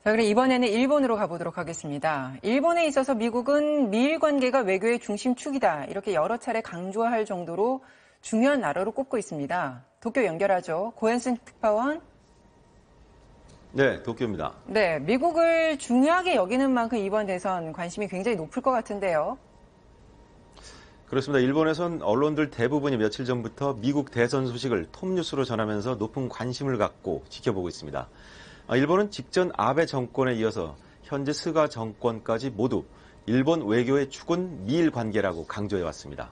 자, 그럼 이번에는 일본으로 가보도록 하겠습니다. 일본에 있어서 미국은 미일 관계가 외교의 중심축이다. 이렇게 여러 차례 강조할 정도로 중요한 나라로 꼽고 있습니다. 도쿄 연결하죠. 고현승 특파원. 네, 도쿄입니다. 네, 미국을 중요하게 여기는 만큼 이번 대선 관심이 굉장히 높을 것 같은데요. 그렇습니다. 일본에선 언론들 대부분이 며칠 전부터 미국 대선 소식을 톱뉴스로 전하면서 높은 관심을 갖고 지켜보고 있습니다. 일본은 직전 아베 정권에 이어서 현재 스가 정권까지 모두 일본 외교의 축은 미일 관계라고 강조해왔습니다.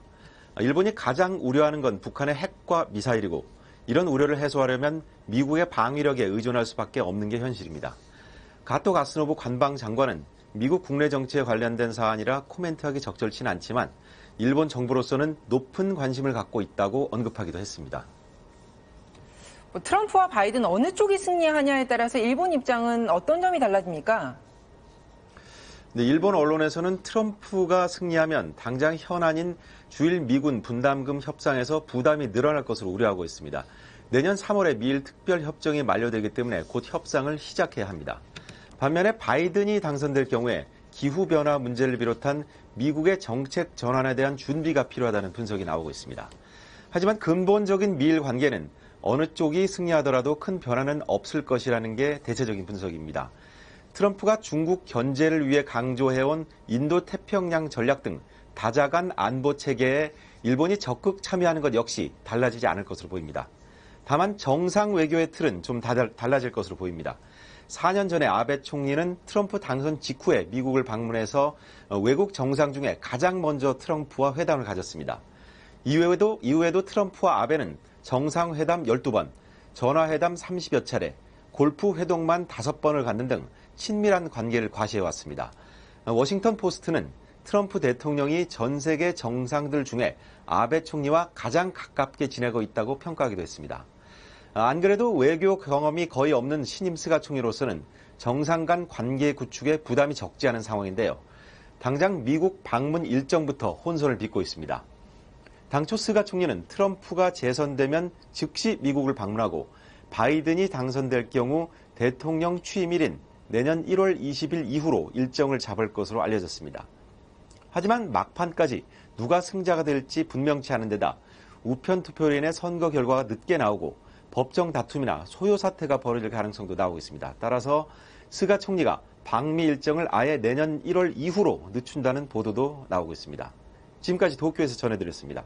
일본이 가장 우려하는 건 북한의 핵과 미사일이고 이런 우려를 해소하려면 미국의 방위력에 의존할 수밖에 없는 게 현실입니다. 가토 가스노부 관방장관은 미국 국내 정치에 관련된 사안이라 코멘트하기 적절치는 않지만 일본 정부로서는 높은 관심을 갖고 있다고 언급하기도 했습니다. 트럼프와 바이든 어느 쪽이 승리하냐에 따라서 일본 입장은 어떤 점이 달라집니까? 네, 일본 언론에서는 트럼프가 승리하면 당장 현안인 주일 미군 분담금 협상에서 부담이 늘어날 것으로 우려하고 있습니다. 내년 3월에 미일 특별 협정이 만료되기 때문에 곧 협상을 시작해야 합니다. 반면에 바이든이 당선될 경우에 기후변화 문제를 비롯한 미국의 정책 전환에 대한 준비가 필요하다는 분석이 나오고 있습니다. 하지만 근본적인 미일 관계는 어느 쪽이 승리하더라도 큰 변화는 없을 것이라는 게 대체적인 분석입니다. 트럼프가 중국 견제를 위해 강조해온 인도태평양 전략 등 다자간 안보 체계에 일본이 적극 참여하는 것 역시 달라지지 않을 것으로 보입니다. 다만 정상 외교의 틀은 좀 달라질 것으로 보입니다. 4년 전에 아베 총리는 트럼프 당선 직후에 미국을 방문해서 외국 정상 중에 가장 먼저 트럼프와 회담을 가졌습니다. 이후에도 트럼프와 아베는 정상회담 12번, 전화회담 30여 차례, 골프 회동만 5번을 갖는 등 친밀한 관계를 과시해왔습니다. 워싱턴 포스트는 트럼프 대통령이 전 세계 정상들 중에 아베 총리와 가장 가깝게 지내고 있다고 평가하기도 했습니다. 안 그래도 외교 경험이 거의 없는 신임 스가 총리로서는 정상 간 관계 구축에 부담이 적지 않은 상황인데요. 당장 미국 방문 일정부터 혼선을 빚고 있습니다. 당초 스가 총리는 트럼프가 재선되면 즉시 미국을 방문하고 바이든이 당선될 경우 대통령 취임일인 내년 1월 20일 이후로 일정을 잡을 것으로 알려졌습니다. 하지만 막판까지 누가 승자가 될지 분명치 않은 데다 우편 투표로 인해 선거 결과가 늦게 나오고 법정 다툼이나 소요 사태가 벌어질 가능성도 나오고 있습니다. 따라서 스가 총리가 방미 일정을 아예 내년 1월 이후로 늦춘다는 보도도 나오고 있습니다. 지금까지 도쿄에서 전해드렸습니다.